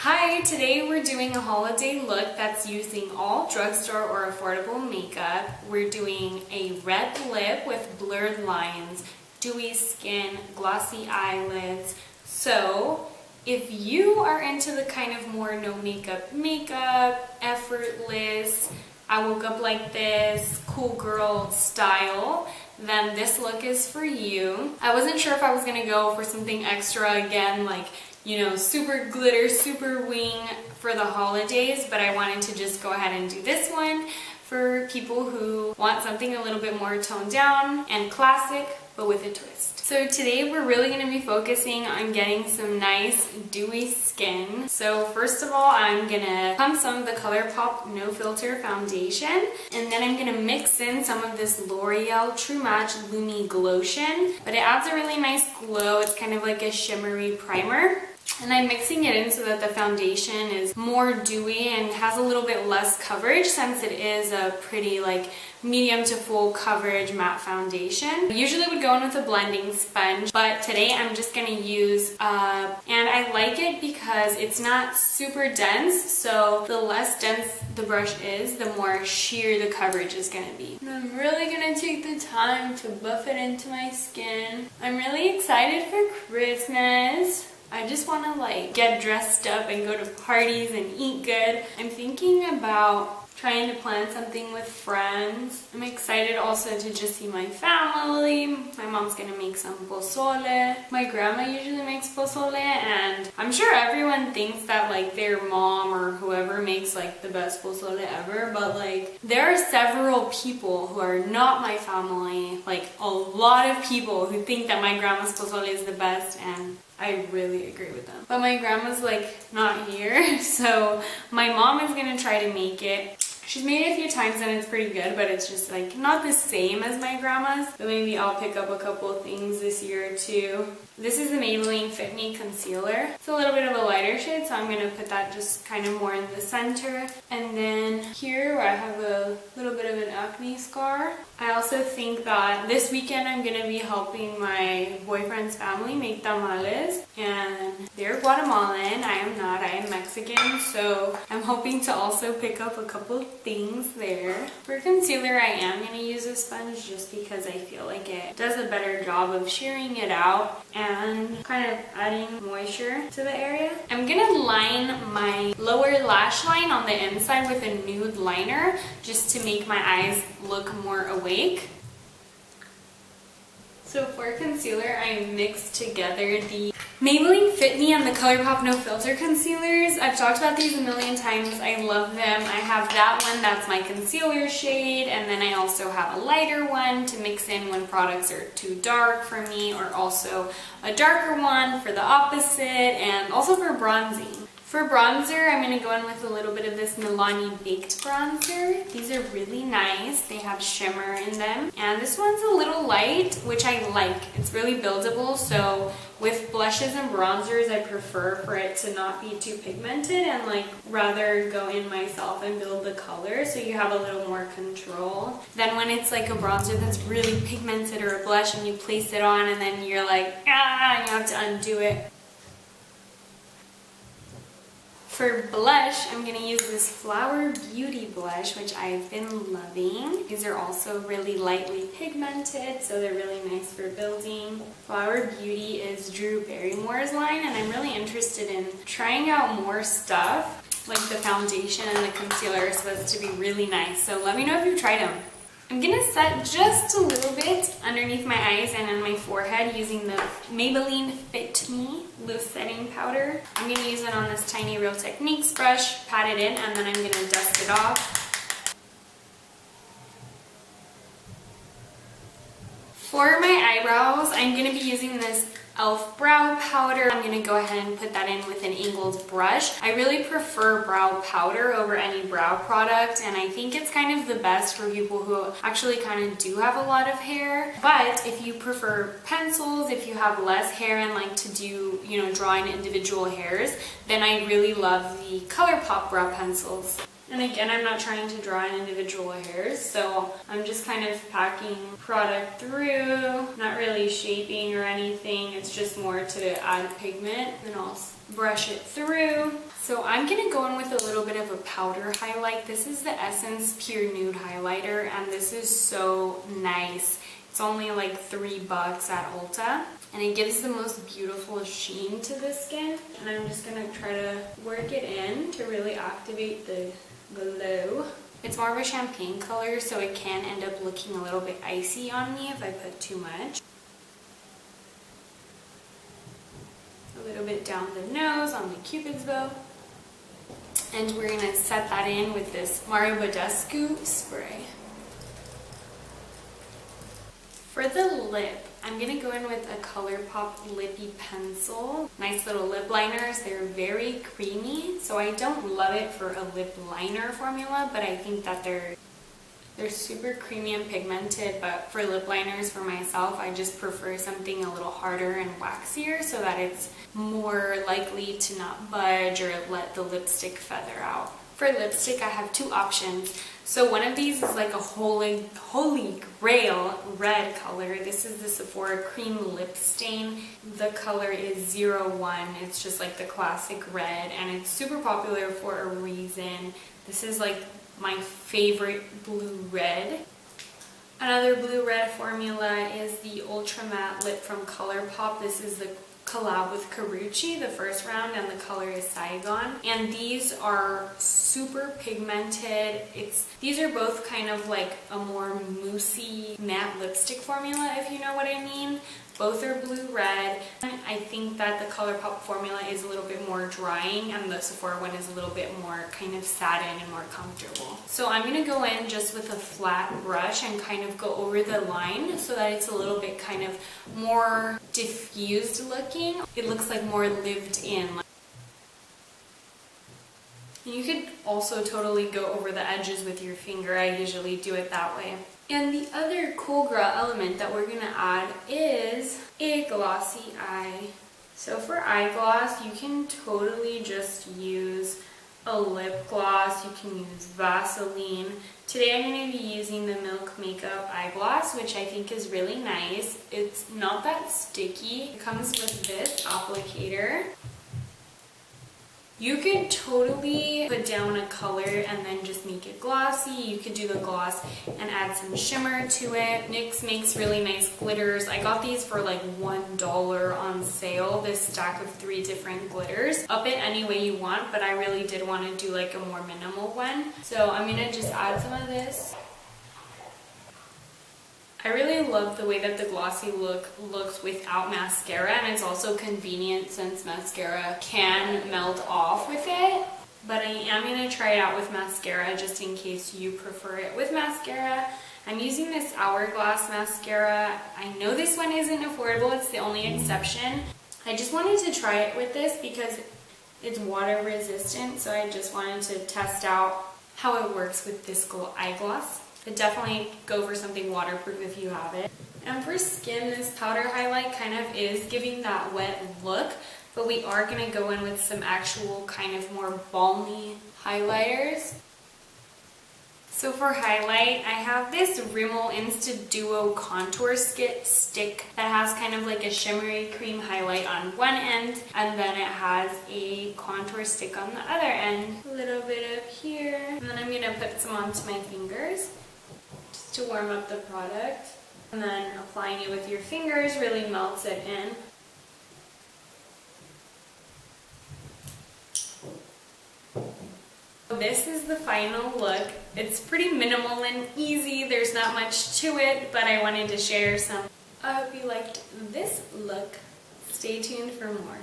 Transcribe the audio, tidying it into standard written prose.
Hi, today we're doing a holiday look that's using all drugstore or affordable makeup. We're doing a red lip with blurred lines, dewy skin, glossy eyelids. So if you are into the kind of more no makeup, effortless, I woke up like this, cool girl style, then this look is for you. I wasn't sure if I was gonna go for something extra again, like, you know, super glitter, super wing for the holidays, but I wanted to just go ahead and do this one for people who want something a little bit more toned down and classic, but with a twist. So today we're really going to be focusing on getting some nice dewy skin. So first of all, I'm going to pump some of the Colourpop No Filter foundation, and then I'm going to mix in some of this L'Oreal True Match Lumi Glotion, but it adds a really nice glow. It's kind of like a shimmery primer. And I'm mixing it in so that the foundation is more dewy and has a little bit less coverage, since it is a pretty like medium to full coverage matte foundation. I usually would go in with a blending sponge, but today I'm just going to use, and I like it because it's not super dense, so the less dense the brush is, the more sheer the coverage is going to be. And I'm really going to take the time to buff it into my skin. I'm really excited for Christmas. I just want to like get dressed up and go to parties and eat good. I'm thinking about trying to plan something with friends. I'm excited also to just see my family. My mom's gonna make some pozole. My grandma usually makes pozole, and I'm sure everyone thinks that like their mom or whoever makes like the best pozole ever, but like there are several people who are not my family, like a lot of people who think that my grandma's pozole is the best, and I really agree with them. But my grandma's like not here, so my mom is gonna try to make it. She's made it a few times and it's pretty good, but it's just like not the same as my grandma's. But maybe I'll pick up a couple of things this year too. This is the Maybelline Fit Me Concealer. It's a little bit of a lighter shade, so I'm going to put that just kind of more in the center. And then here where I have a little bit of an acne scar. I also think that this weekend I'm going to be helping my boyfriend's family make tamales. And they're Guatemalan. I am not. I am Mexican. So I'm hoping to also pick up a couple of things there. For concealer, I am going to use a sponge just because I feel like it does a better job of shearing it out and kind of adding moisture to the area. I'm gonna line my lower lash line on the inside with a nude liner just to make my eyes look more awake. So for concealer, I mixed together the Maybelline Fit Me and the Colourpop No Filter concealers. I've talked about these a million times. I love them. I have that one, that's my concealer shade, and then I also have a lighter one to mix in when products are too dark for me, or also a darker one for the opposite, and also for bronzing. For bronzer, I'm going to go in with a little bit of this Milani Baked Bronzer. These are really nice. They have shimmer in them. And this one's a little light, which I like. It's really buildable, so with blushes and bronzers, I prefer for it to not be too pigmented and like rather go in myself and build the color so you have a little more control. Then when it's like a bronzer that's really pigmented or a blush and you place it on and then you're like, ah, and you have to undo it. For blush, I'm going to use this Flower Beauty blush, which I've been loving. These are also really lightly pigmented, so they're really nice for building. Flower Beauty is Drew Barrymore's line, and I'm really interested in trying out more stuff. Like the foundation and the concealer are supposed to be really nice, so let me know if you've tried them. I'm going to set just a little bit underneath my eyes and on my forehead using the Maybelline Fit Me Loose Setting Powder. I'm going to use it on this tiny Real Techniques brush, pat it in, and then I'm going to dust it off. For my eyebrows, I'm going to be using this e.l.f. brow powder. I'm going to go ahead and put that in with an angled brush. I really prefer brow powder over any brow product, and I think it's kind of the best for people who actually kind of do have a lot of hair. But if you prefer pencils, if you have less hair and like to do, you know, draw in individual hairs, then I really love the Colourpop brow pencils. And again, I'm not trying to draw in individual hairs, so I'm just kind of packing product through, not really shaping or anything. It's just more to add pigment, and I'll brush it through. So I'm gonna go in with a little bit of a powder highlight. This is the Essence Pure Nude Highlighter, and this is so nice. It's only like $3 at Ulta, and it gives the most beautiful sheen to the skin. And I'm just gonna try to work it in to really activate the glow. It's more of a champagne color, so it can end up looking a little bit icy on me if I put too much. A little bit down the nose on the Cupid's bow. And we're gonna set that in with this Mario Badescu spray. For the lip, I'm gonna go in with a Colourpop Lippy Pencil. Nice little lip liners. They're very creamy, so I don't love it for a lip liner formula, but I think that they're super creamy and pigmented. But for lip liners for myself, I just prefer something a little harder and waxier so that it's more likely to not budge or let the lipstick feather out. For lipstick, I have two options. So one of these is like a holy grail red color. This is the Sephora Cream Lip Stain. The color is 01. It's just like the classic red, and it's super popular for a reason. This is like my favorite blue red. Another blue red formula is the Ultra Matte Lip from Colourpop. This is the collab with Karruche, the first round, and the color is Saigon. And these are super pigmented. These are both kind of like a more moussey matte lipstick formula, if you know what I mean. Both are blue-red. I think that the Colourpop formula is a little bit more drying, and the Sephora one is a little bit more kind of satin and more comfortable. So I'm going to go in just with a flat brush and kind of go over the line so that it's a little bit kind of more diffused looking. It looks like more lived in. You could also totally go over the edges with your finger. I usually do it that way. And the other cool girl element that we're going to add is a glossy eye. So for eye gloss, you can totally just use a lip gloss. You can use Vaseline. Today I'm going to be using the Milk Makeup eye gloss, which I think is really nice. It's not that sticky. It comes with this applicator. You could totally put down a color and then just make it glossy. You could do the gloss and add some shimmer to it. NYX makes really nice glitters. I got these for like $1 on sale, this stack of 3 different glitters. Up it any way you want, but I really did want to do like a more minimal one. So I'm going to just add some of this. I really love the way that the glossy look looks without mascara, and it's also convenient since mascara can melt off with it. But I am going to try it out with mascara just in case you prefer it with mascara. I'm using this Hourglass mascara. I know this one isn't affordable, it's the only exception. I just wanted to try it with this because it's water resistant, so I just wanted to test out how it works with this eye gloss. But definitely go for something waterproof if you have it. And for skin, this powder highlight kind of is giving that wet look, but we are going to go in with some actual kind of more balmy highlighters. So for highlight, I have this Rimmel Insta Duo contour stick that has kind of like a shimmery cream highlight on one end, and then it has a contour stick on the other end. A little bit up here, and then I'm going to put some onto my fingers to warm up the product, and then applying it with your fingers really melts it in. This is the final look. It's pretty minimal and easy. There's not much to it, but I wanted to share some. I hope you liked this look. Stay tuned for more.